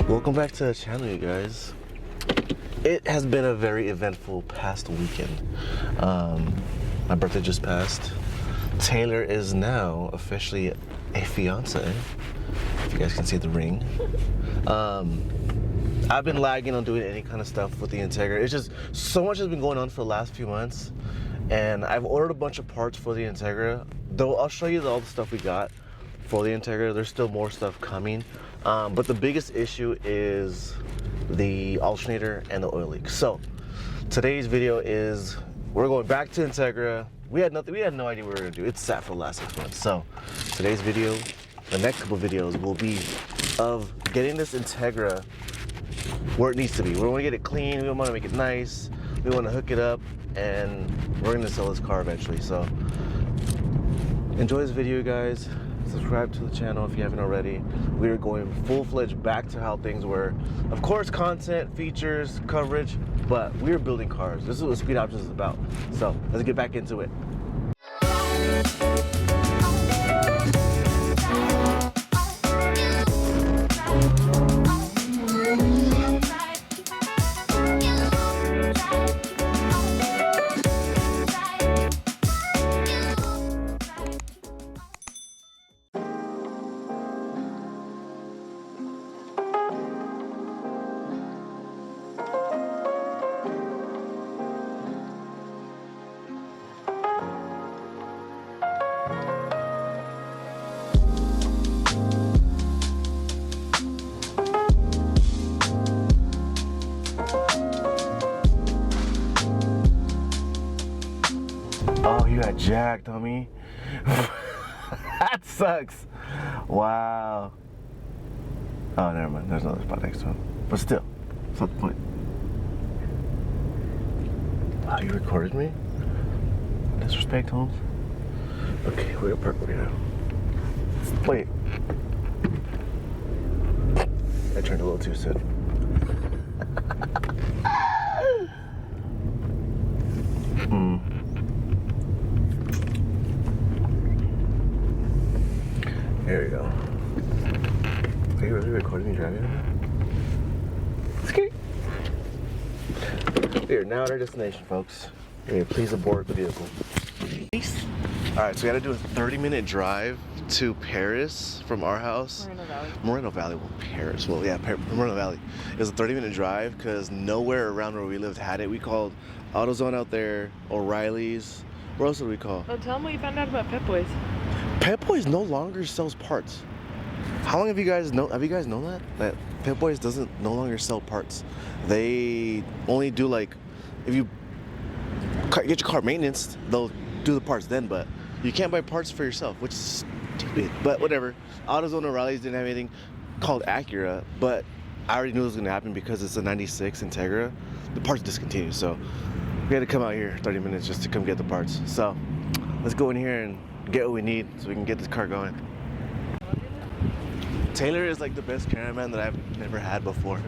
Welcome back to the channel, you guys. It has been a very eventful past weekend. My birthday just passed. Taylor is now officially a fiance. If you guys can see the ring. I've been lagging on doing any kind of stuff with the Integra. It's just so much has been going on for the last few months, and I've ordered a bunch of parts for the Integra. Though I'll show you all the stuff we got for the Integra. There's still more stuff coming. But the biggest issue is the alternator and the oil leak. So today's video is we're going back to Integra. We had no idea what we were gonna do. It's sat for the last 6 months. So today's video, the next couple videos will be of getting this Integra where it needs to be. We want to get it clean, we want to make it nice, we want to hook it up, and we're gonna sell this car eventually. So enjoy this video, guys. Subscribe to the channel if you haven't already. We are going full-fledged back to how things were. Of course, content, features, coverage, but we are building cars. This is what Speed Options is about. So let's get back into it. Oh, you got jacked, homie. That sucks. Wow. Oh, never mind. There's another spot next to him. But still, that's not the point. Wow, you recorded me? Disrespect, Holmes. Okay, we're gonna park over here. Wait. I turned a little too soon. There we go. Are you really recording me driving? Okay. We are now at our destination, folks. Please abort the vehicle. Alright, so we gotta do a 30-minute drive to Paris from our house. Moreno Valley, well, Paris. Well, yeah, Moreno Valley. It was a 30-minute drive because nowhere around where we lived had it. We called AutoZone out there, O'Reilly's. Where else did we call? Oh, tell them what you found out about Pep Boys. Pep Boys no longer sells parts. How long have you guys known that? That Pep Boys doesn't no longer sell parts. They only do, like, if you get your car maintenance, they'll do the parts then, but you can't buy parts for yourself, which is stupid, but whatever. AutoZone O'Reilly's didn't have anything called Acura, but I already knew it was gonna happen because it's a 96 Integra. The parts discontinued, so we had to come out here 30 minutes just to come get the parts. So let's go in here and get what we need so we can get this car going. Taylor is like the best cameraman that I've never had before.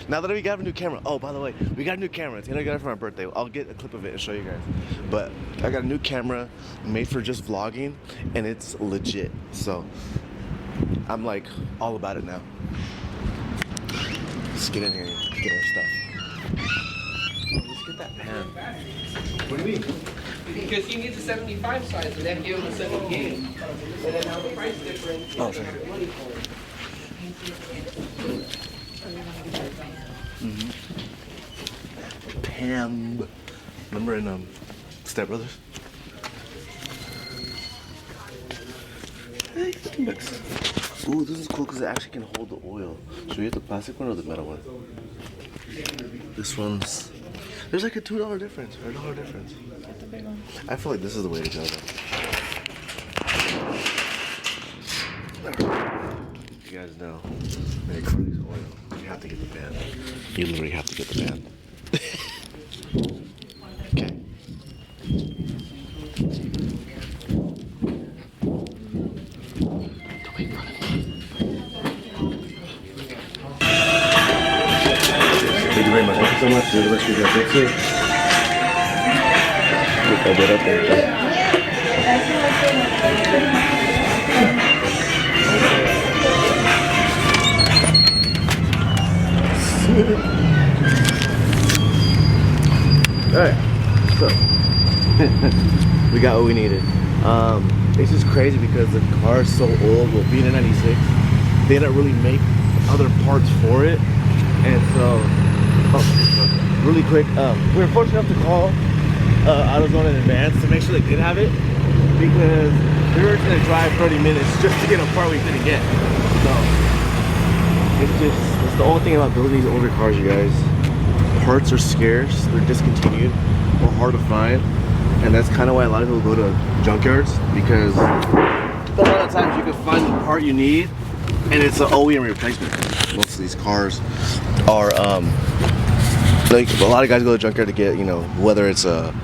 Now that we got a new camera. Oh, by the way, we got a new camera. Taylor got it for my birthday. I'll get a clip of it and show you guys. But I got a new camera made for just vlogging, and it's legit. So I'm like all about it now. Let's get in here and get our stuff. Let's get that pan. What do you mean? Because he needs a 75 size, and that gave him a 78. And then now the price difference. Oh, sure. Pam. Remember in Step Brothers? Ooh, this is cool because it actually can hold the oil. Should we get the plastic one or the metal one? This one's... There's like a $2 difference or $1 difference. Get the big one. I feel like this is the way to go though. You guys know, when it comes to oil, you have to get the band. You literally have to get the band. Okay. so much, dude. Let's get that fix it. Get that up there. Alright, so we got what we needed. It's just crazy because the car is so old. Well, being a 96, they didn't really make other parts for it. And so, really quick, we were fortunate enough to call AutoZone in advance to make sure they did have it, because we were going to drive 30 minutes just to get a part we couldn't get. So, it's the only thing about building these older cars, you guys. Parts are scarce, they're discontinued, or hard to find, and that's kind of why a lot of people go to junkyards, because a lot of times you can find the part you need and it's an OEM replacement. Most of these cars are like, a lot of guys go to the junkyard to get, you know, whether it's a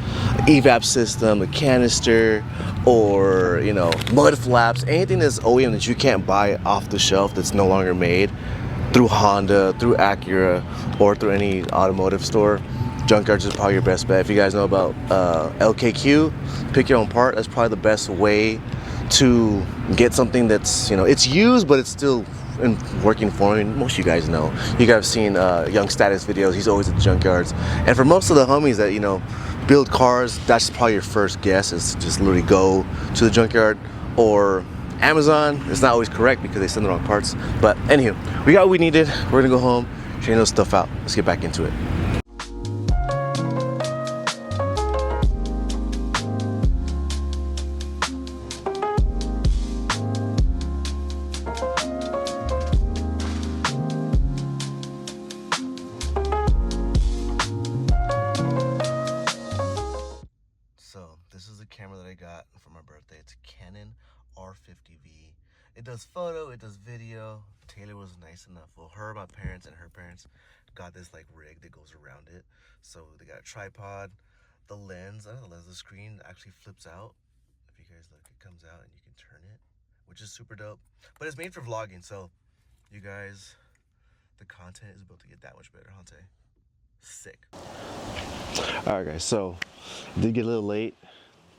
evap system, a canister, or, you know, mud flaps, anything that's OEM that you can't buy off the shelf that's no longer made through Honda, through Acura, or through any automotive store. Junkyards is probably your best bet. If you guys know about LKQ, pick your own part. That's probably the best way to get something that's, you know, it's used, but it's still in working form. I mean, most of you guys know. You guys have seen Young Status videos. He's always at the junkyards. And for most of the homies that, you know, build cars, that's probably your first guess, is to just literally go to the junkyard. Or Amazon. It's not always correct because they send the wrong parts. But anywho, we got what we needed. We're gonna go home, train those stuff out. Let's get back into it. So this is the camera that I got for my birthday. It's a Canon R50V. It does photo, it does video. Taylor was nice enough. Well, my parents and her parents got this like rig that goes around it. So they got a tripod. The lens, the screen actually flips out. If you guys look, it comes out and you can turn it, which is super dope. But it's made for vlogging, so you guys, the content is about to get that much better, huh? Sick. Alright guys, so it did get a little late.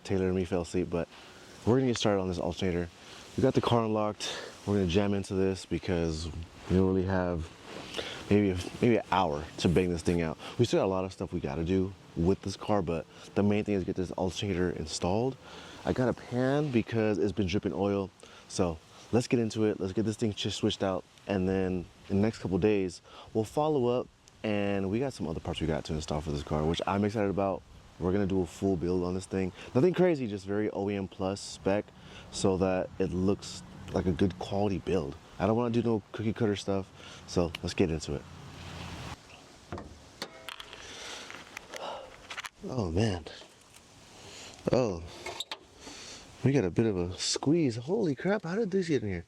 Taylor and me fell asleep, but we're gonna get started on this alternator. We got the car unlocked. We're gonna jam into this because we don't really have maybe an hour to bang this thing out. We still got a lot of stuff we gotta do with this car, but the main thing is get this alternator installed. I got a pan because it's been dripping oil. So let's get into it. Let's get this thing switched out, and then in the next couple days we'll follow up, and we got some other parts we got to install for this car, which I'm excited about. We're gonna do a full build on this thing. Nothing crazy, just very OEM plus spec, so that it looks like a good quality build. I don't want to do no cookie cutter stuff, so let's get into it. Oh man. Oh, we got a bit of a squeeze. Holy crap, how did this get in here?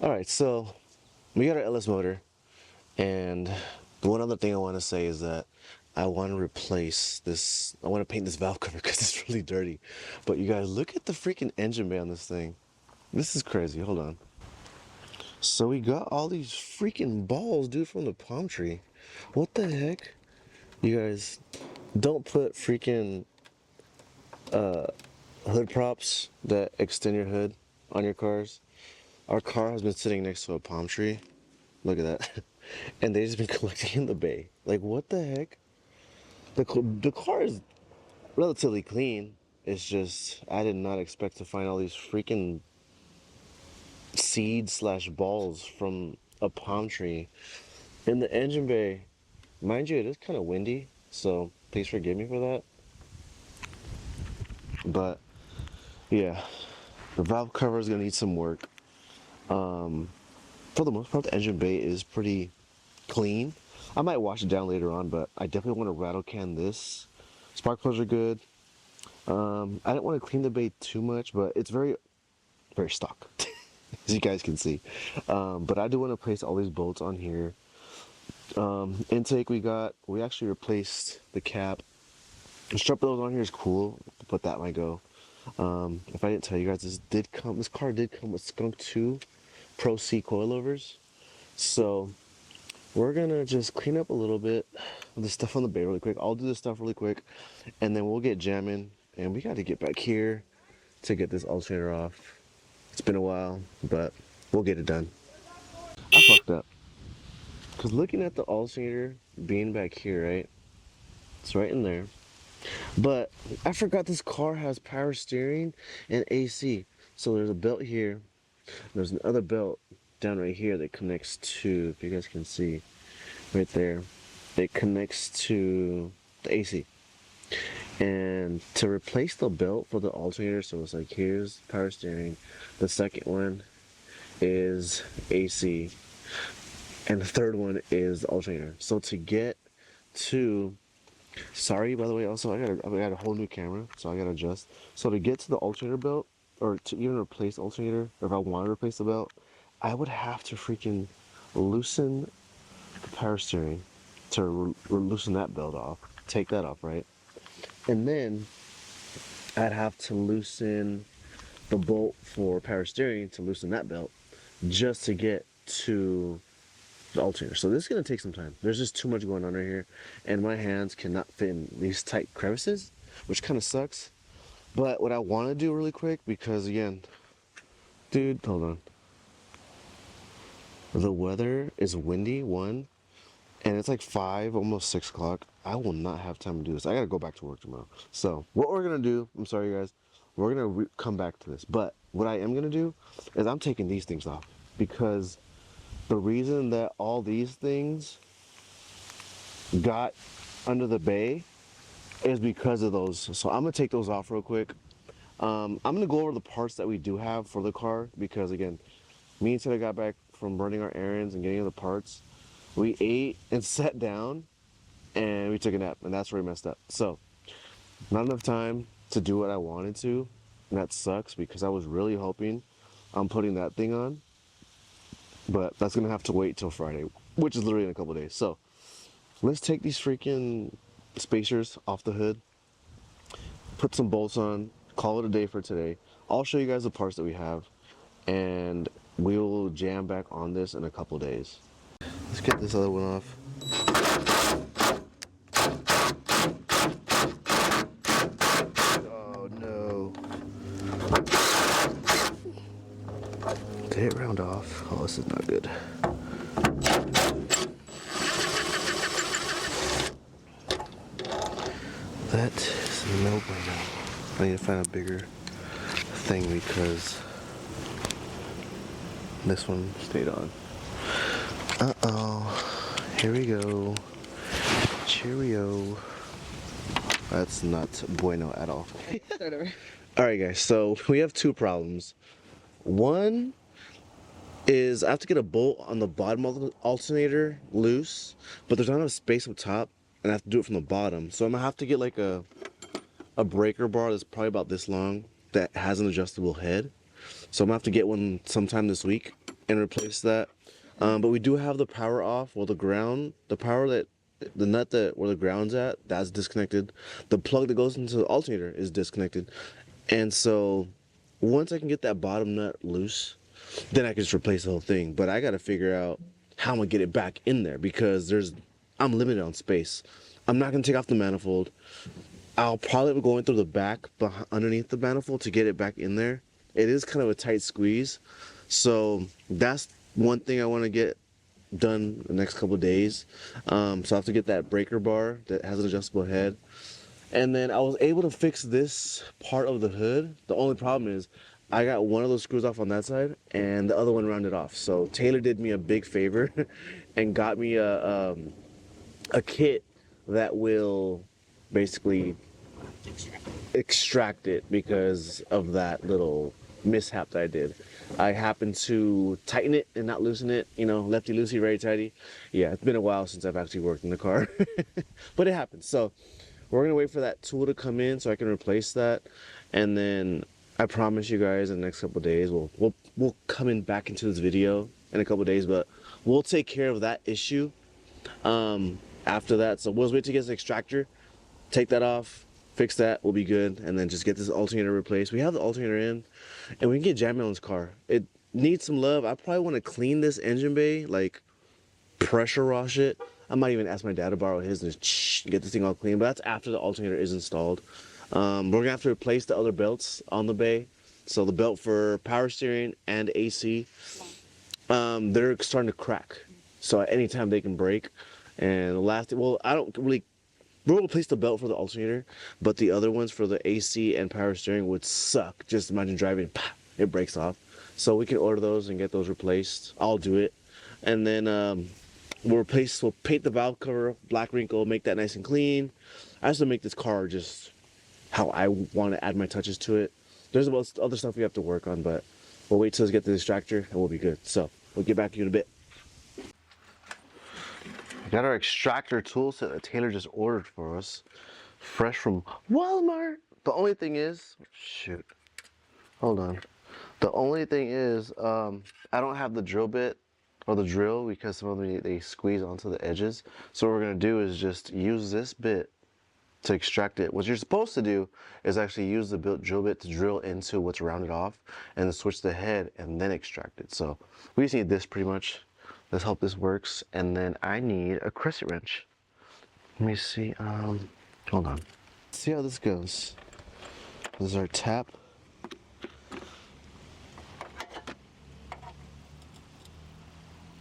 All right, so we got our LS motor, and the one other thing I want to say is that I want to replace this. I want to paint this valve cover because it's really dirty. But you guys, look at the freaking engine bay on this thing. This is crazy. Hold on. So we got all these freaking balls, dude, from the palm tree. What the heck? You guys, don't put freaking hood props that extend your hood on your cars. Our car has been sitting next to a palm tree. Look at that. And they've just been collecting in the bay. Like, what the heck? The car is relatively clean. It's just, I did not expect to find all these freaking seeds / balls from a palm tree in the engine bay. Mind you, it is kind of windy, so please forgive me for that. But yeah, the valve cover is gonna need some work. For the most part, the engine bay is pretty clean. I might wash it down later on, but I definitely want to rattle can this. Spark plugs are good. I didn't want to clean the bay too much, but it's very stock, as you guys can see. But I do want to place all these bolts on here. Intake we actually replaced the cap. The strap that was on here is cool, but that might go. If I didn't tell you guys, this car did come with Skunk 2 Pro C coilovers. So we're gonna just clean up a little bit of the stuff on the bay really quick. I'll do this stuff really quick, and then we'll get jamming. And we got to get back here to get this alternator off. It's been a while, but we'll get it done. I fucked up. Because looking at the alternator being back here, right? It's right in there. But I forgot this car has power steering and AC. So there's a belt here. There's another belt down right here that connects to, if you guys can see, right there. It connects to the AC. And to replace the belt for the alternator, so it's like here's power steering. The second one is AC. And the third one is the alternator. So to get to, sorry by the way, also I got a whole new camera, so I gotta adjust. So to get to the alternator belt, or to even replace the alternator, or if I want to replace the belt, I would have to freaking loosen the power steering to loosen that belt off, take that off, right? And then I'd have to loosen the bolt for power steering to loosen that belt just to get to the alternator. So this is gonna take some time. There's just too much going on right here, and my hands cannot fit in these tight crevices, which kind of sucks. But what I want to do really quick, because again, dude, hold on. The weather is windy, one, and it's like 5, almost 6 o'clock. I will not have time to do this. I gotta go back to work tomorrow. So what we're gonna do, I'm sorry guys, we're gonna come back to this. But what I am gonna do is I'm taking these things off, because the reason that all these things got under the bay is because of those. So I'm gonna take those off real quick. I'm gonna go over the parts that we do have for the car, because again, me and Tina got back from running our errands and getting the parts. We ate and sat down and we took a nap, and that's where we messed up. So not enough time to do what I wanted to, and that sucks because I was really hoping on putting that thing on. But that's gonna have to wait till Friday, which is literally in a couple days. So let's take these freaking spacers off the hood, put some bolts on, call it a day for today. I'll show you guys the parts that we have, and we will jam back on this in a couple days. Let's get this other one off. Oh no. Did it round off? Oh, this is not good. That is no bueno. I need to find a bigger thing because this one stayed on. Uh-oh. Here we go. Cheerio. That's not bueno at all. Alright guys, so we have two problems. One is I have to get a bolt on the bottom of the alternator loose, but there's not enough space up top, and I have to do it from the bottom. So I'm gonna have to get like a breaker bar that's probably about this long that has an adjustable head. So I'm gonna have to get one sometime this week and replace that. But we do have the power off. Well, the nut that where the ground's at, that's disconnected. The plug that goes into the alternator is disconnected. And so once I can get that bottom nut loose, then I can just replace the whole thing. But I gotta figure out how I'm gonna get it back in there, because I'm limited on space. I'm not gonna take off the manifold. I'll probably be going through the back underneath the manifold to get it back in there. It is kind of a tight squeeze. So that's one thing I want to get done the next couple of days. So I have to get that breaker bar that has an adjustable head. And then I was able to fix this part of the hood. The only problem is I got one of those screws off on that side and the other one rounded off. So Taylor did me a big favor and got me a kit that will basically extract it because of that little mishap that I did. I happened to tighten it and not loosen it, you know, lefty loosey, righty tighty. Yeah, it's been a while since I've actually worked in the car, but it happens. So we're gonna wait for that tool to come in so I can replace that, and then I promise you guys in the next couple of days we'll come in back into this video in a couple of days, but we'll take care of that issue after that. So we'll wait to get the extractor, take that off, fix that, we'll be good, and then just get this alternator replaced. We have the alternator in, and we can get jamming on this car. It needs some love. I probably want to clean this engine bay like pressure wash it. I might even ask my dad to borrow his and just get this thing all clean. But that's after the alternator is installed. We're gonna have to replace the other belts on the bay. So the belt for power steering and AC, they're starting to crack. So at any time they can break. And the last, well, I don't really. We'll replace the belt for the alternator, but the other ones for the AC and power steering would suck. Just imagine driving, it breaks off. So we can order those and get those replaced. I'll do it. And then we'll paint the valve cover, black wrinkle, make that nice and clean. I also make this car just how I want to add my touches to it. There's other stuff we have to work on, but we'll wait till we get the distractor and we'll be good. So we'll get back to you in a bit. We got our extractor tool set that Taylor just ordered for us, fresh from Walmart. The only thing is, shoot, hold on. The only thing is, I don't have the drill bit or the drill because some of them they squeeze onto the edges. So what we're gonna do is just use this bit to extract it. What you're supposed to do is actually use the drill bit to drill into what's rounded off and then switch the head and then extract it. So we just need this pretty much. Let's hope this works. And then I need a crescent wrench. Let me see, hold on. See how this goes. This is our tap.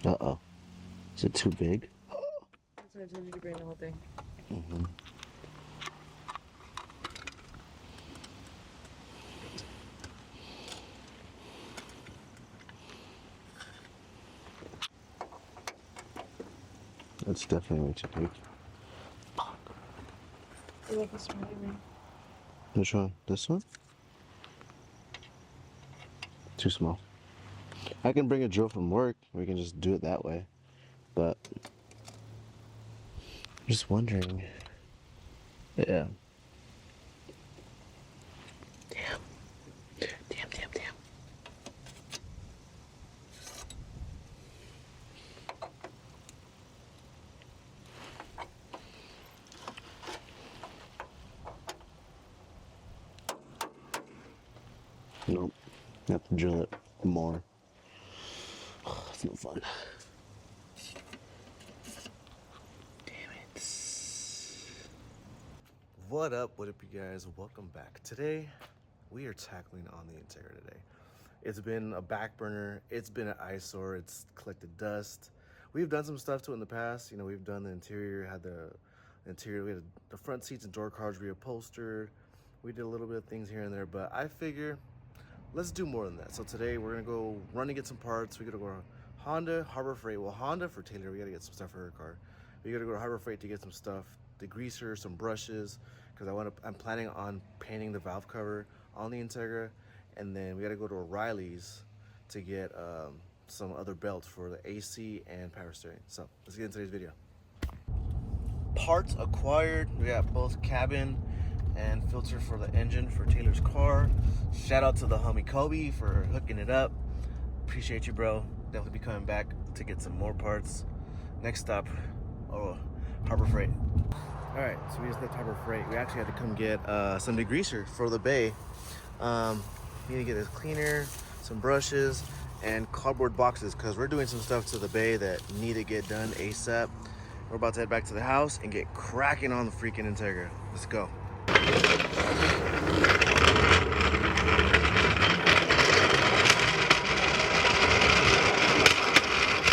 Uh-oh. Is it too big? That's why I told you to bring the whole thing. Mm-hmm. That's definitely way too big. I love this one. Which one? This one? Too small. I can bring a drill from work. We can just do it that way. But I'm just wondering. Yeah. Damn. Nope. You have to drill it more. Oh, that's no fun. Damn it. What up, you guys? Welcome back. Today, we are tackling on the Integra today. It's been a back burner. It's been an eyesore. It's collected dust. We've done some stuff to it in the past. You know, we've done the interior, had the interior, we had the front seats and door cards reupholstered. We did a little bit of things here and there, but I figure let's do more than that. So today we're gonna go run and get some parts. We're gonna go to Honda, Harbor Freight. Well, Honda for Taylor, we gotta get some stuff for her car. We gotta go to Harbor Freight to get some stuff, degreaser, some brushes, because I'm planning on painting the valve cover on the Integra, and then we gotta go to O'Reilly's to get some other belts for the AC and power steering. So let's get into today's video. Parts acquired. We got both cabin and filter for the engine for Taylor's car. Shout out to the homie Kobe for hooking it up. Appreciate you, bro. Definitely be coming back to get some more parts. Next stop, Harbor Freight. All right, so we just left Harbor Freight. We actually had to come get some degreaser for the bay. Need to get a cleaner, some brushes, and cardboard boxes because we're doing some stuff to the bay that need to get done ASAP. We're about to head back to the house and get cracking on the freaking Integra. Let's go.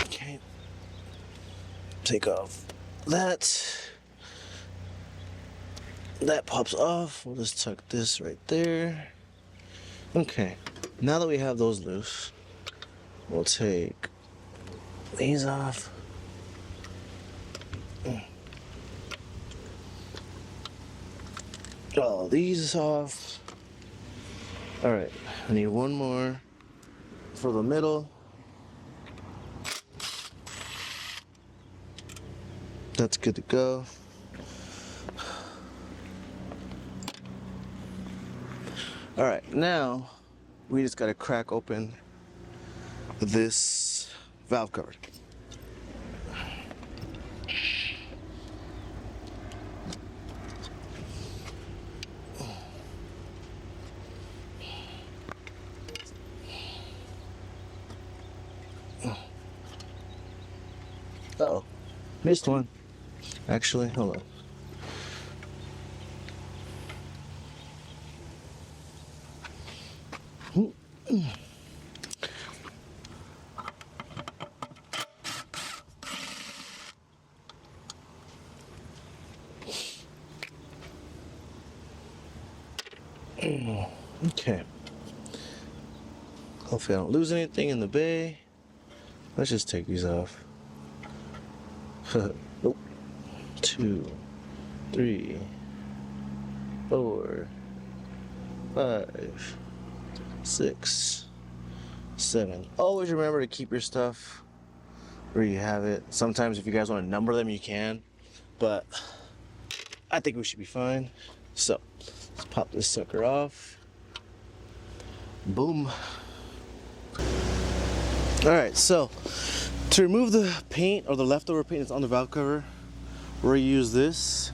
Okay. Take off that. That pops off. We'll just tuck this right there. Okay. Now that we have those loose, we'll take these off. All these off. All right, I need one more for the middle. That's good to go. All right, now we just gotta crack open this valve cover. Uh-oh. missed one. Actually, hold on. Okay. Hopefully I don't lose anything in the bay. Let's just take these off. Nope. 2, 3, 4, 5, 6, 7. Always remember to keep your stuff where you have it. Sometimes if you guys want to number them, you can, but I think we should be fine. So let's pop this sucker off. Boom. All right, so to remove the paint or the leftover paint that's on the valve cover, we're gonna use this.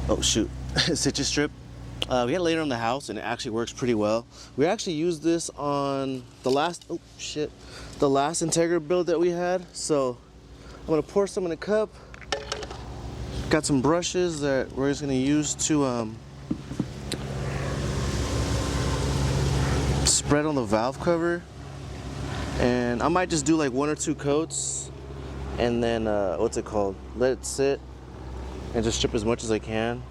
Oh shoot, citrus strip. We had it later in the house and it actually works pretty well. We actually used this on the last, oh shit, the last Integra build that we had. So I'm gonna pour some in a cup. Got some brushes that we're just gonna use to spread on the valve cover. And I might just do like 1 or 2 coats and then, what's it called? Let it sit and just strip as much as I can.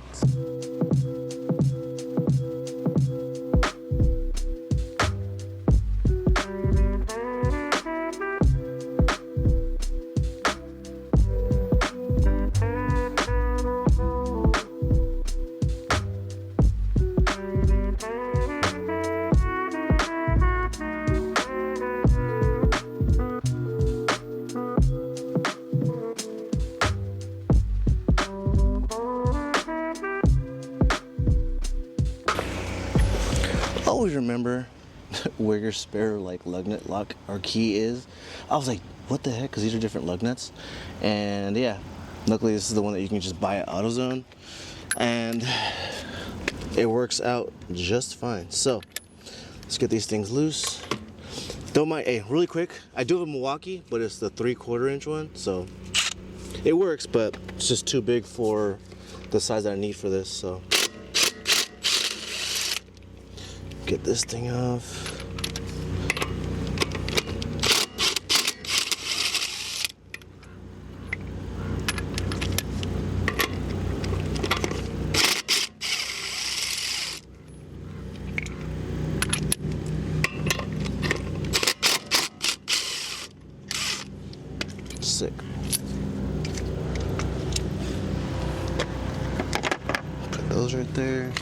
Always remember where your spare like lug nut lock or key is. I was like, what the heck? Because these are different lug nuts. And yeah, luckily this is the one that you can just buy at AutoZone. And it works out just fine. So let's get these things loose. Don't mind, hey, really quick, I do have a Milwaukee, but it's the 3/4 inch one. So it works, but it's just too big for the size that I need for this, so. Get this thing off. Sick. Put those right there.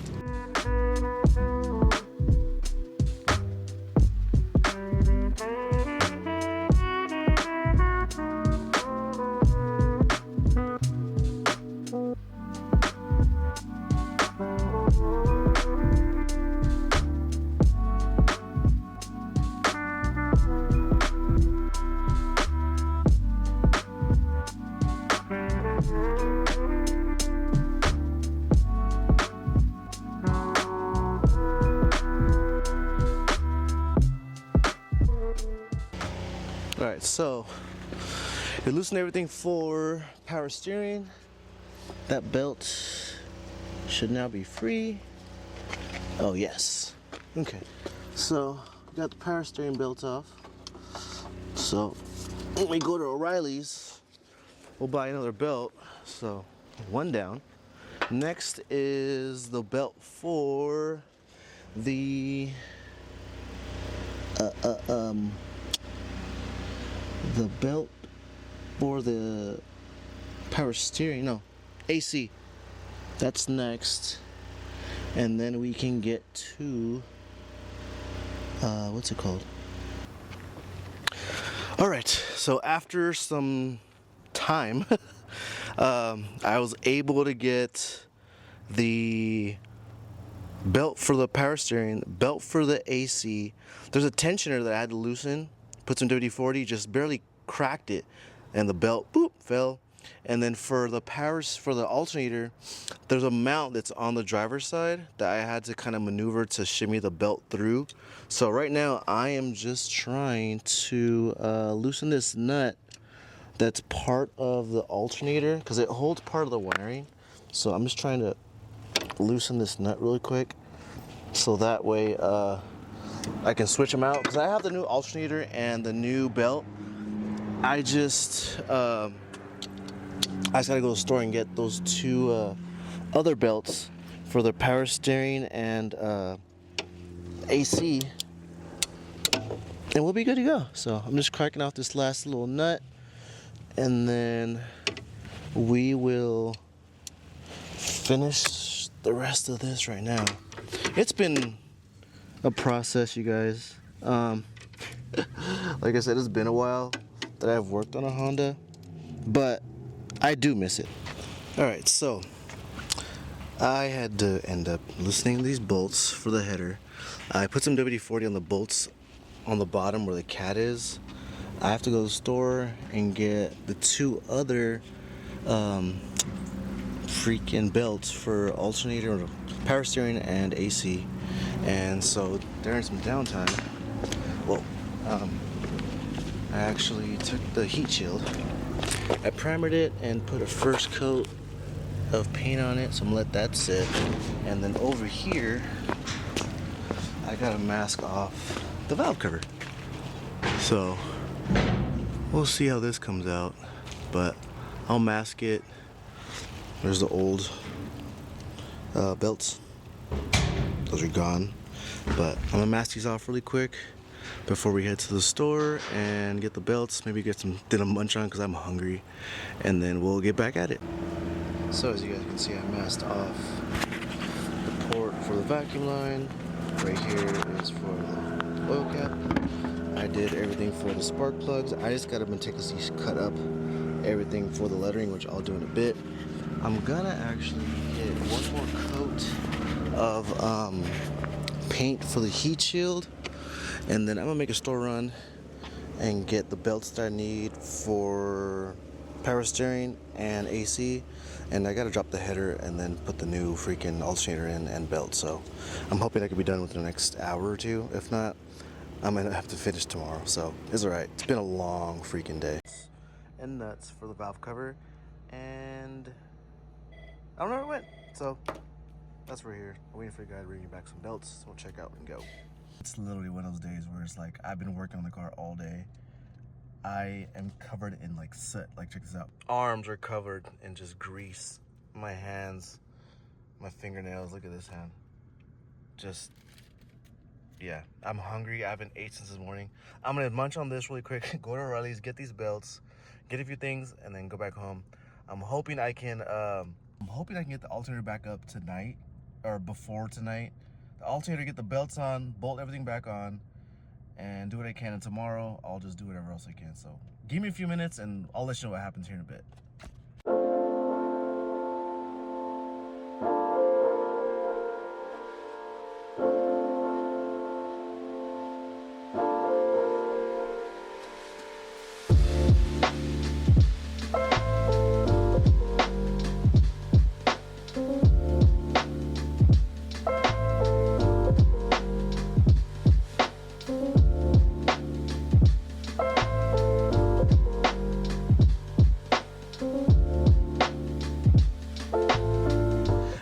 All right, so we loosened everything for power steering. That belt should now be free. Oh yes. Okay, so we got the power steering belt off. So when we go to O'Reilly's, we'll buy another belt. So one down. Next is the belt for the belt for the power steering, no, AC. That's next. And then we can get to, what's it called? All right, so after some time, I was able to get the belt for the power steering, belt for the AC. There's a tensioner that I had to loosen, put some WD-40, just barely cracked it, and the belt, boop, fell. And then for the powers, for the alternator, there's a mount that's on the driver's side that I had to kind of maneuver to shimmy the belt through. So right now I am just trying to loosen this nut that's part of the alternator because it holds part of the wiring. So I'm just trying to loosen this nut really quick so that way I can switch them out because I have the new alternator and the new belt. I just gotta go to the store and get those two other belts for the power steering and AC, and we'll be good to go. So I'm just cracking off this last little nut, and then we will finish the rest of this right now. It's been a process, you guys. Like I said, it's been a while that I've worked on a Honda, but I do miss it. All right, so I had to end up loosening these bolts for the header. I put some WD-40 on the bolts on the bottom where the cat is. I have to go to the store and get the two other freaking belts for alternator, power steering, and AC. And so during some downtime, I actually took the heat shield. I primered it and put a first coat of paint on it, so I'm gonna let that sit. And then over here, I gotta mask off the valve cover. So we'll see how this comes out, but I'll mask it. There's the old belts. Those are gone, but I'm gonna mask these off really quick before we head to the store and get the belts, maybe get some dinner munch on because I'm hungry, and then we'll get back at it. So as you guys can see, I masked off the port for the vacuum line. Right here is for the oil cap. I did everything for the spark plugs. I just got to meticulously cut up everything for the lettering, which I'll do in a bit. I'm gonna actually get one more coat of paint for the heat shield, and then I'm gonna make a store run and get the belts that I need for power steering and AC, and I gotta drop the header and then put the new freaking alternator in and belt. So I'm hoping I can be done within the next hour or two. If not, I'm gonna have to finish tomorrow. So it's all right. It's been a long freaking day. And nuts for the valve cover, and I don't know where it went. So that's where we're here. I'm waiting for you guys to bring me back some belts. So we'll check out and go. It's literally one of those days where it's like I've been working on the car all day. I am covered in like soot. Like, check this out. Arms are covered in just grease. My hands, my fingernails. Look at this hand. Just, yeah. I'm hungry. I haven't ate since this morning. I'm gonna munch on this really quick. Go to O'Reilly's, get these belts, get a few things, and then go back home. I'm hoping I can get the alternator back up tonight or before tonight. The alternator, get the belts on, bolt everything back on, and do what I can. And tomorrow I'll just do whatever else I can. So give me a few minutes and I'll let you know what happens here in a bit.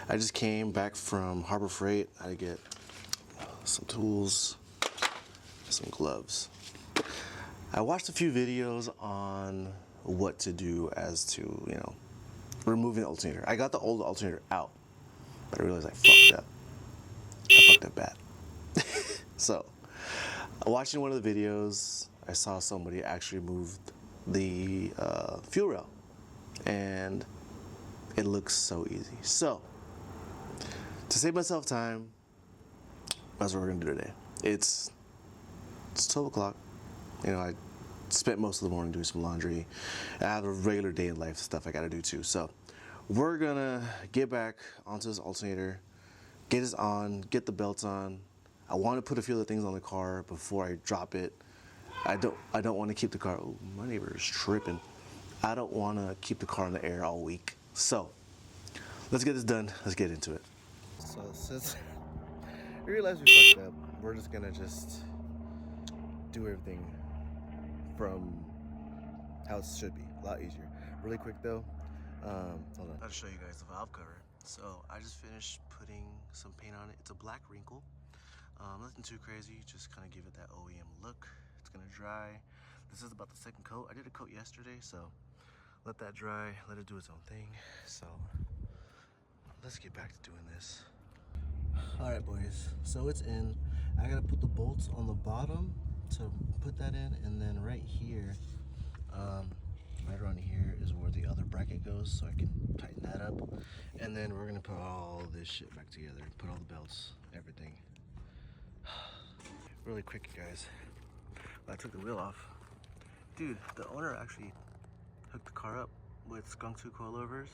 I just came back from Harbor Freight. I had to get some tools, some gloves. I watched a few videos on what to do as to, you know, removing the alternator. I got the old alternator out, but I realized I fucked up. I fucked up bad. So, watching one of the videos, I saw somebody actually moved the fuel rail, and it looks so easy. So, to save myself time, that's what we're gonna do today. It's 12 o'clock. You know, I spent most of the morning doing some laundry. I have a regular day in life stuff I gotta do too. So we're gonna get back onto this alternator, get this on, get the belts on. I want to put a few other things on the car before I drop it. I don't want to keep the car. Oh, my neighbor is tripping. I don't want to keep the car in the air all week. So let's get this done. Let's get into it. So since we realized we fucked up, we're just gonna do everything from how it should be. a lot easier. Really quick though, hold on. I'll show you guys the valve cover. So I just finished putting some paint on it. It's a black wrinkle. Nothing too crazy, just kind of give it that OEM look. It's gonna dry. This is about the second coat. I did a coat yesterday, so let that dry, let it do its own thing. So let's get back to doing this. All right, boys, so it's in. I gotta put the bolts on the bottom to put that in, and then right here, right around here is where the other bracket goes, so I can tighten that up. And then we're gonna put all this shit back together, put all the belts, everything. Really quick, you guys. I took the wheel off. Dude, the owner actually hooked the car up with skunk tooth coilovers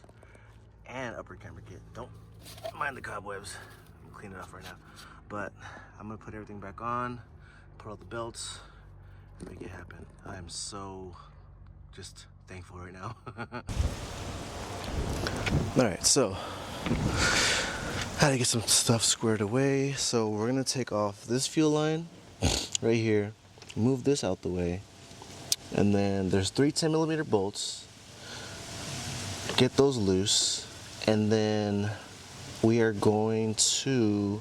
and upper camber kit. Don't mind the cobwebs. I'm cleaning it off right now. But I'm gonna put everything back on, put all the belts, and make it happen. I am so just thankful right now. All right, so had to get some stuff squared away. So we're gonna take off this fuel line right here, move this out the way, and then there's 3 10mm bolts. Get those loose, and then we are going to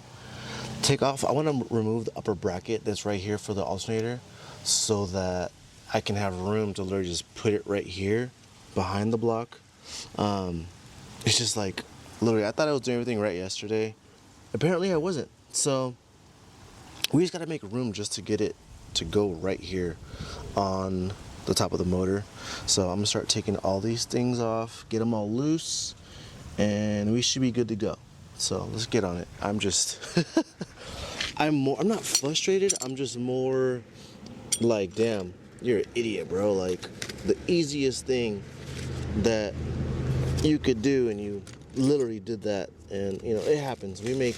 take off. I want to remove the upper bracket that's right here for the alternator, so that I can have room to literally just put it right here behind the block. It's just like, literally, I thought I was doing everything right yesterday. Apparently I wasn't. So we just got to make room just to get it to go right here on the top of the motor. So I'm gonna start taking all these things off, get them all loose, and we should be good to go. So let's get on it. I'm just I'm not frustrated, I'm just more like, damn, you're an idiot, bro. Like, the easiest thing that you could do, and you literally did that. And you know, it happens. We make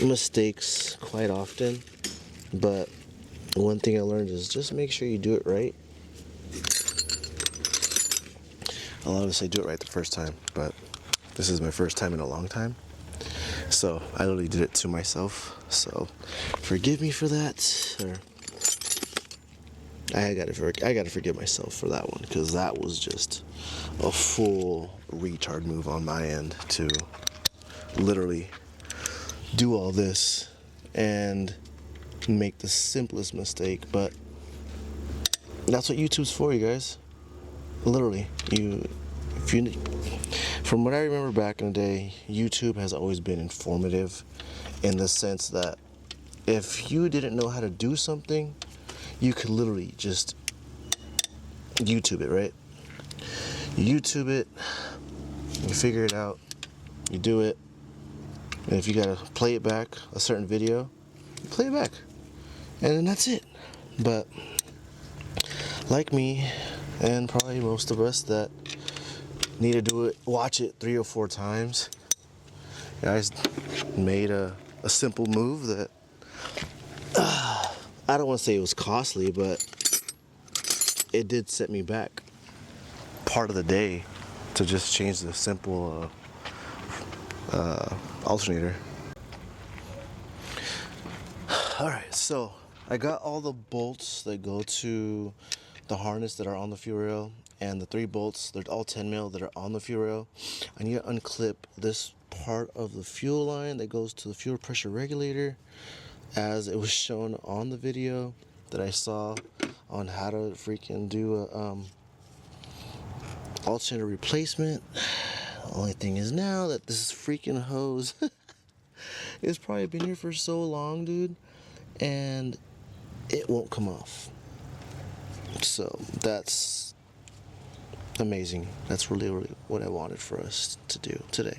mistakes quite often, but one thing I learned is just make sure you do it right. A lot of us say do it right the first time, but this is my first time in a long time. So I literally did it to myself. So forgive me for that. Or I gotta forgive myself for that one, because that was just a full retard move on my end to literally do all this and make the simplest mistake. But that's what YouTube's for, you guys. Literally, from what I remember back in the day, YouTube has always been informative, in the sense that if you didn't know how to do something, you could literally just YouTube it, right? You YouTube it, you figure it out, you do it, and if you gotta play it back, a certain video, you play it back, and then that's it. But like me, and probably most of us that need to do it, watch it 3 or 4 times, guys made a simple move that I don't want to say it was costly, but it did set me back part of the day to just change the simple alternator. Alright, so I got all the bolts that go to the harness that are on the fuel rail, and the 3 bolts, they're all 10mm that are on the fuel rail. I need to unclip this part of the fuel line that goes to the fuel pressure regulator, as it was shown on the video that I saw on how to freaking do a alternator replacement. The only thing is now that this freaking hose it's probably been here for so long, dude, and it won't come off. So that's amazing. That's really what I wanted for us to do today.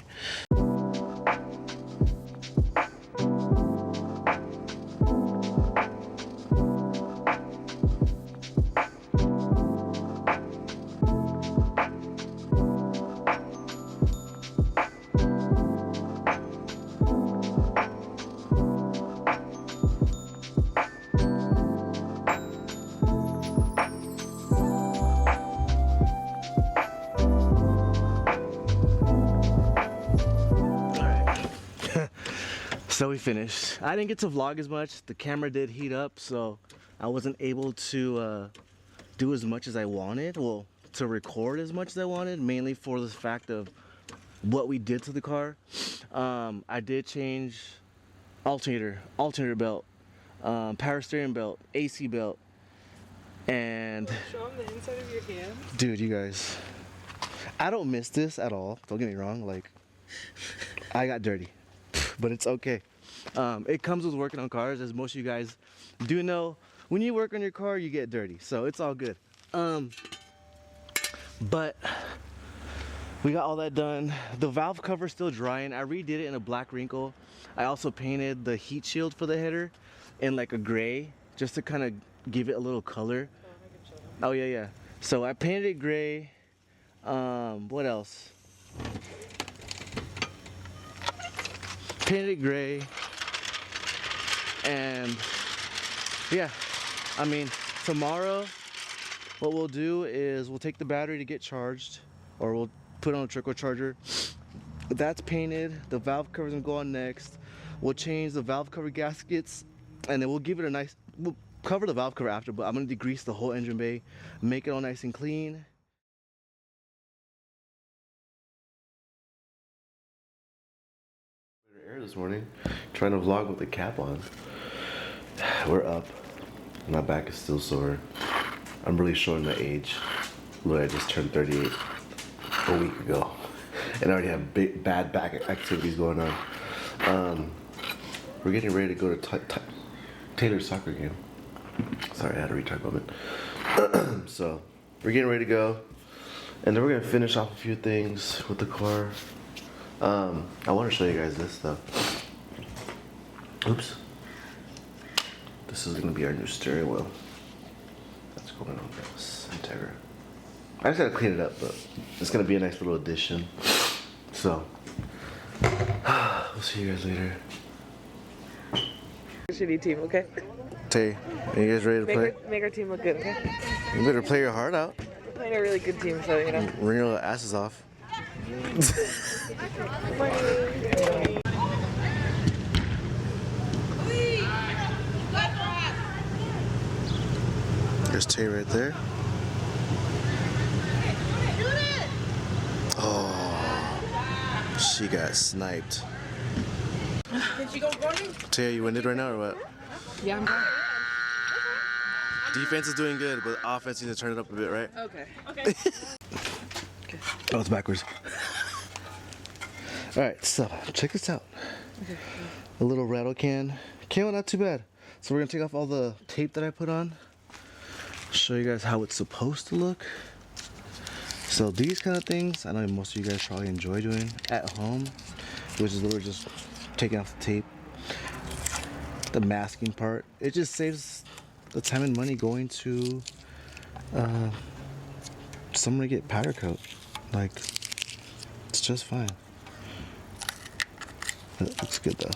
So we finished. I didn't get to vlog as much. The camera did heat up, so I wasn't able to do as much as I wanted. Well, to record as much as I wanted, mainly for the fact of what we did to the car. I did change alternator belt, power steering belt, AC belt, and Show them the inside of your hand. dude, you guys, I don't miss this at all. Don't get me wrong. Like, I got dirty, but it's okay. It comes with working on cars, as most of you guys do know. When you work on your car, you get dirty, so it's all good. But we got all that done. The valve cover's still drying. I redid it in a black wrinkle. I also painted the heat shield for the header in like a gray, just to kind of give it a little color. Oh yeah. So I painted it gray. What else? Painted it gray. And yeah, I mean, tomorrow what we'll do is we'll take the battery to get charged, or we'll put on a trickle charger. That's painted. The valve cover's gonna go on next. We'll change the valve cover gaskets, and then we'll give it a nice, we'll cover the valve cover after, but I'm gonna degrease the whole engine bay, make it all nice and clean. Air this morning, trying to vlog with the cap on. We're up. My back is still sore. I'm really showing my age. Look, I just turned 38 a week ago, and I already have bad back activities going on. We're getting ready to go to Taylor's soccer game. Sorry, I had a retard moment. So we're getting ready to go, and then we're gonna finish off a few things with the car. I want to show you guys this though. Oops. This is gonna be our new steering wheel. That's going on this Integra. I just gotta clean it up, but it's gonna be a nice little addition. So, we'll see you guys later. Shitty team, okay? Tay, are you guys ready to play? Make our team look good, okay? You better play your heart out. We're playing a really good team, so you know. Ring your asses off. There's Tay right there. Oh, she got sniped. Can she go running? Tay, you winded right now or what? Yeah, I'm going. Defense is doing good, but offense needs to turn it up a bit, right? Okay. Oh, it's backwards. Alright, so check this out. Okay. A little rattle can. Came out not too bad. So we're gonna take off all the tape that I put on. Show you guys how it's supposed to look. So these kind of things, I know most of you guys probably enjoy doing at home, which is literally just taking off the tape, the masking part. It just saves the time and money going to someone to get powder coat. Like, it's just fine. It looks good though.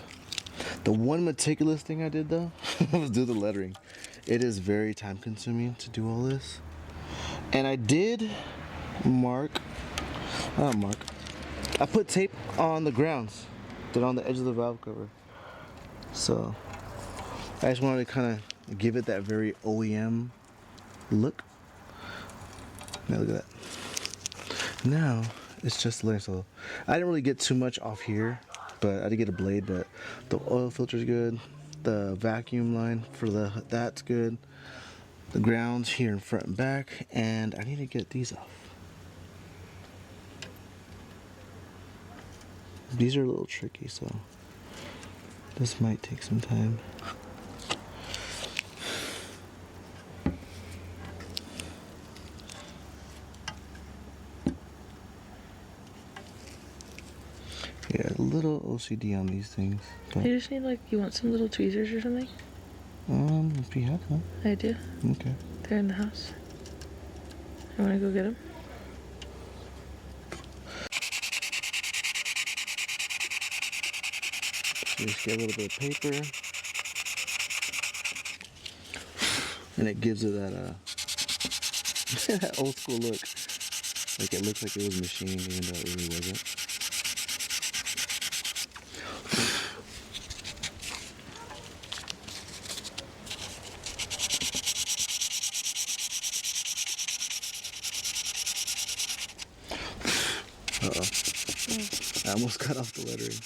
The one meticulous thing I did though was do the lettering. It is very time consuming to do all this. And I did I put tape on the grounds, then on the edge of the valve cover. So I just wanted to kind of give it that very OEM look. Now look at that. Now it's just layering. So I didn't really get too much off here, but I did get a blade. But the oil filter is good. The vacuum line for that's good. The grounds here in front and back, and I need to get these off. These are a little tricky, so this might take some time. Yeah, a little OCD on these things. But, You just need you want some little tweezers or something? if you have them. I do. Okay. They're in the house. You wanna go get them? So just get a little bit of paper. And it gives it that that old school look. Like it looks like it was machined even though it really wasn't. I almost cut off the lettering.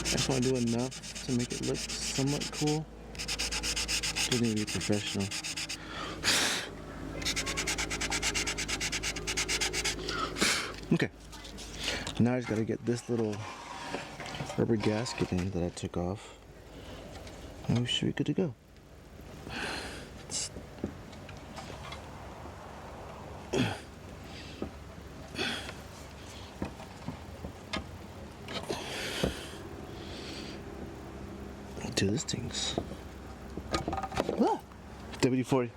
I just want to do enough to make it look somewhat cool. Doesn't need to be professional. Okay. Now I just got to get this little rubber gasket in that I took off. And we should be good to go. Do this things. Ah, WD-40.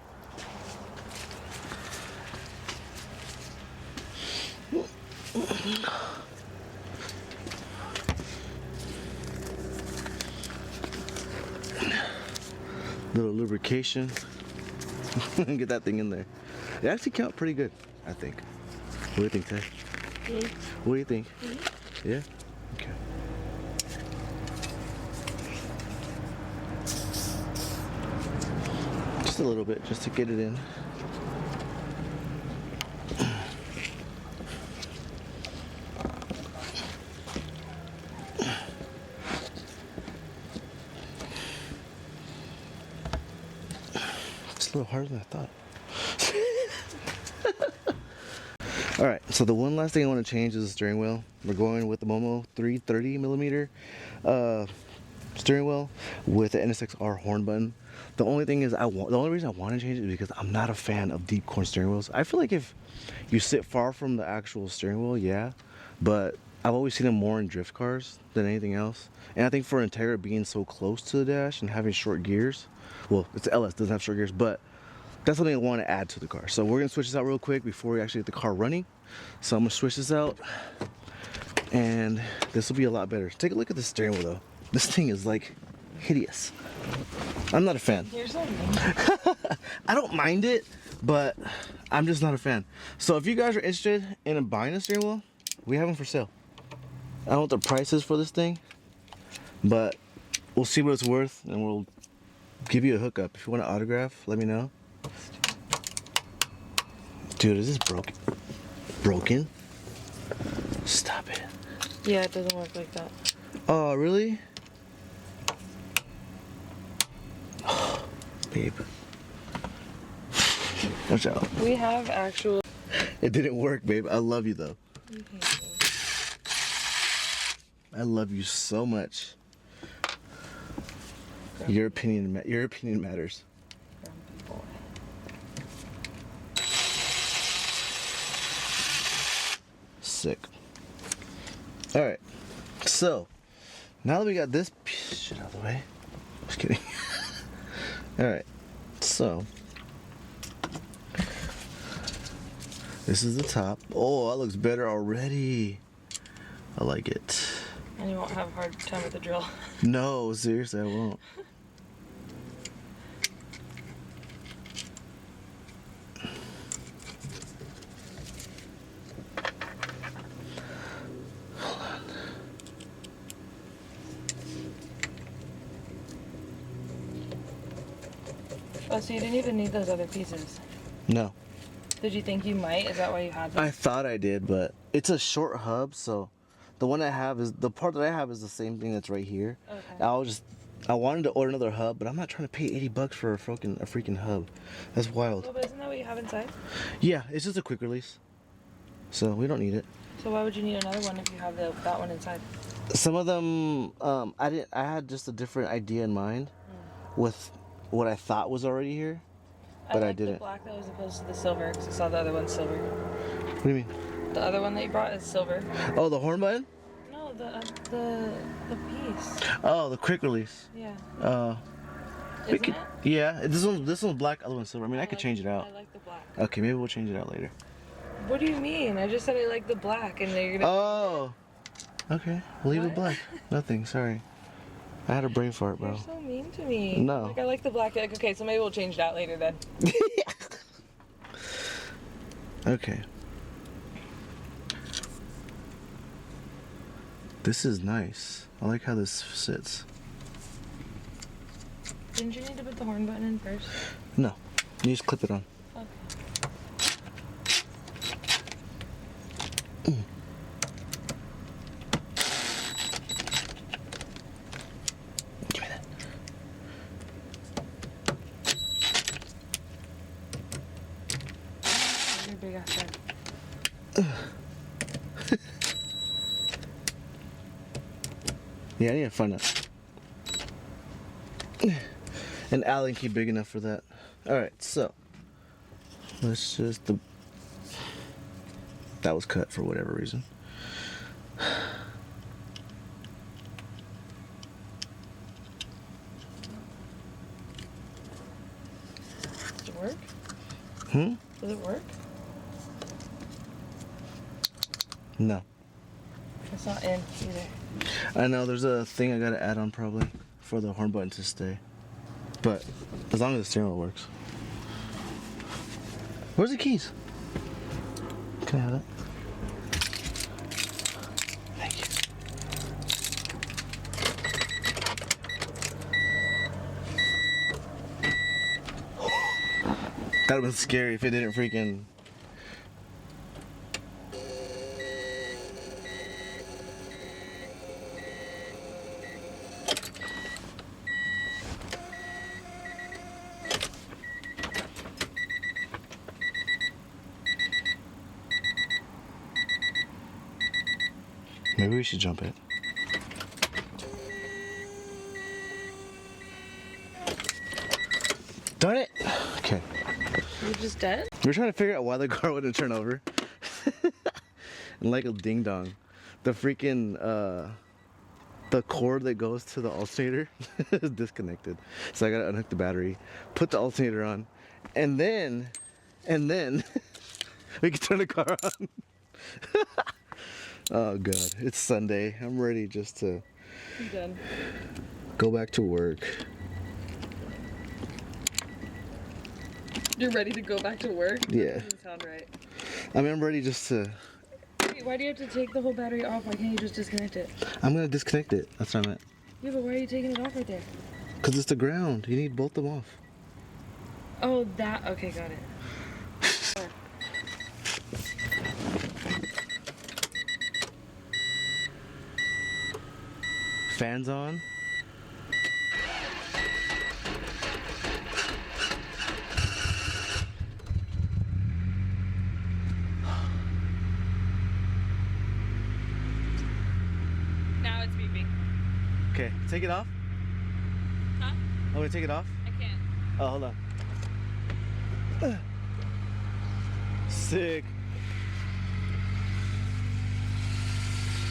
Little lubrication. Get that thing in there. It actually came out pretty good, I think. What do you think, Ty? What do you think? Yeah? Okay. Just a little bit, just to get it in. It's a little harder than I thought. Alright, so the one last thing I want to change is the steering wheel. We're going with the Momo 330mm steering wheel with the NSX-R horn button. The only thing is, the only reason I want to change it is because I'm not a fan of deep corner steering wheels. I feel like if you sit far from the actual steering wheel, yeah, but I've always seen them more in drift cars than anything else. And I think for Integra being so close to the dash and having short gears, well, it's LS, doesn't have short gears, but that's something I want to add to the car. So we're gonna switch this out real quick before we actually get the car running. So I'm gonna switch this out, and this will be a lot better. Take a look at the steering wheel though. This thing is like hideous. I'm not a fan. You're so mean. I don't mind it, but I'm just not a fan. So if you guys are interested in buying a steering wheel, we have them for sale. I don't know what the price is for this thing, but we'll see what it's worth, and we'll give you a hookup. If you want an autograph, let me know. Dude, is this broken? Broken? Stop it. Yeah, it doesn't work like that. Oh, really? Babe. Watch out. We have actual. It didn't work, babe. I love you, though. I love you so much. Your opinion matters. Sick. All right. So now that we got this piece of shit out of the way, just kidding. All right. So this is the top. Oh, that looks better already. I like it. And you won't have a hard time with the drill. No, seriously, I won't. Oh, so you didn't even need those other pieces? No. Did you think you might? Is that why you had them? I thought I did, but it's a short hub, so the one I have is the part that I have is the same thing that's right here. Okay. I wanted to order another hub, but I'm not trying to pay $80 for a freaking hub. That's wild. Well, but isn't that what you have inside? Yeah, it's just a quick release, so we don't need it. So why would you need another one if you have that one inside? Some of them, I had just a different idea in mind with what I thought was already here, but I didn't. The black though as opposed to the silver, because I saw the other one's silver. What do you mean? The other one that you brought is silver. Oh, the horn button? No, the piece. Oh, the quick release. Yeah. Isn't it? Yeah, this one's black, other one's silver. I mean, I could change it out. I like the black. Okay, maybe we'll change it out later. What do you mean? I just said I like the black, and then you're gonna. Oh, Okay, leave it What? black. Nothing, sorry. I had a brain fart, bro. You're so mean to me. No. Like, I like the black. Like, okay, so maybe we'll change that later then. Okay. This is nice. I like how this sits. Didn't you need to put the horn button in first? No, you just clip it on. Okay. Give me that. Your big ass head. Yeah, I need to find out. An Allen key big enough for that. Alright, so let's just that was cut for whatever reason. Does it work? Does it work? No. It's not in either. I know there's a thing I gotta add on probably for the horn button to stay. But as long as the steering wheel works. Where's the keys? Can I have that? Thank you. That would have been scary if it didn't freaking. Maybe we should jump it. Darn it! Okay. You just dead? We're trying to figure out why the car wouldn't turn over. And like a ding dong, the freaking the cord that goes to the alternator is disconnected. So I gotta unhook the battery, put the alternator on, and then we can turn the car on. Oh god, it's Sunday. I'm ready just to I'm done. go back to work. You're ready to go back to work? Yeah. That doesn't sound right. I mean, I'm ready just to. Wait, why do you have to take the whole battery off? Why can't you just disconnect it? I'm gonna disconnect it. That's what I meant. Yeah, but why are you taking it off right there? Cause it's the ground. You need both of them off. Oh, that. Okay, got it. Fans on. Now it's beeping. Okay, take it off. Huh? Want me to take it off? I can't. Oh, hold on. Sick.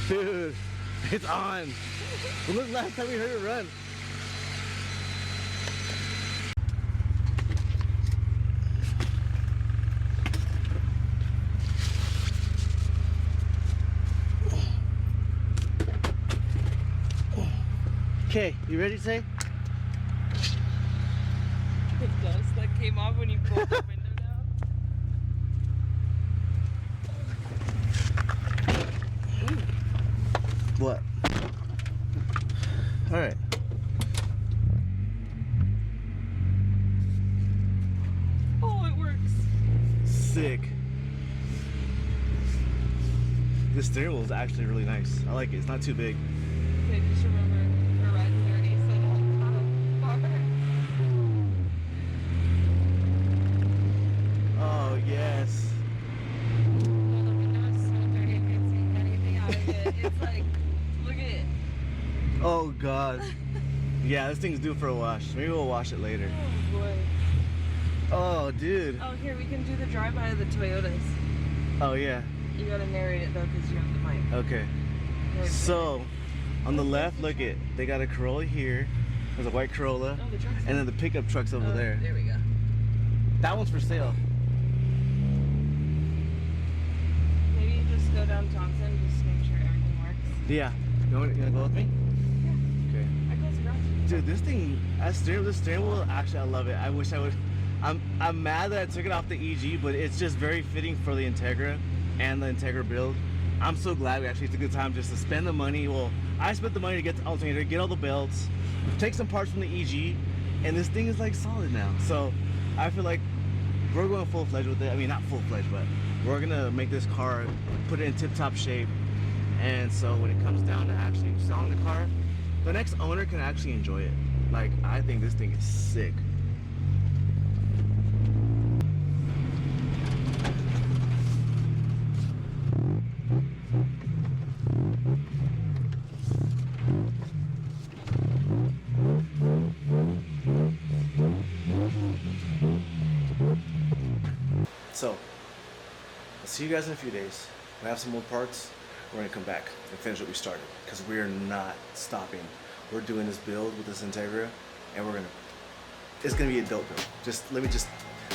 Dude, it's on. When was the last time we heard it run? Okay, you ready to say? The dust that came off when you pulled the window down. What? All right. Oh, it works. Sick. This steering wheel is actually really nice. I like it. It's not too big. Okay, just remember, we're riding 30, so don't bother. Oh yes. The window is so dirty, I can't see anything out of it. It's like, look at it. Oh god. Yeah, this thing's due for a wash. Maybe we'll wash it later. Oh boy. Oh dude. Oh, here, we can do the drive-by of the Toyotas. Oh yeah. You gotta narrate it though, because you have the mic. Okay. Narrate it. So, on the left, look it. They got a Corolla here. There's a white Corolla. Oh, the truck's And then the pickup truck's over there. There we go. That one's for sale. Maybe you just go down Thompson, just make sure everything works. Yeah. You want to go with me? Yeah. Okay. I close the garage. Dude, this thing, the steering wheel, actually, I love it. I wish I would. I'm mad that I took it off the EG, but it's just very fitting for the Integra and the Integra build. I'm so glad we actually took the time just to spend the money. Well, I spent the money to get the alternator, get all the belts, take some parts from the EG, and this thing is like solid now. So I feel like we're going full-fledged with it. I mean, not full-fledged, but we're gonna make this car, put it in tip-top shape. And so when it comes down to actually selling the car, the next owner can actually enjoy it. Like, I think this thing is sick. So, I'll see you guys in a few days. We have some more parts. We're gonna come back and finish what we started because we're not stopping. We're doing this build with this Integra, and it's gonna be a dope build.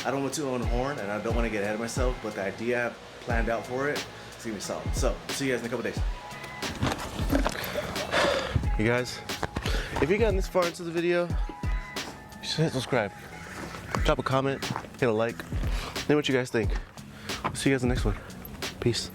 I don't want to own a horn, and I don't want to get ahead of myself, but the idea I have planned out for it is gonna be solid. So, see you guys in a couple days. You guys, if you got this far into the video, you should hit subscribe. Drop a comment, hit a like. Let me know what you guys think. See you guys in the next one. Peace.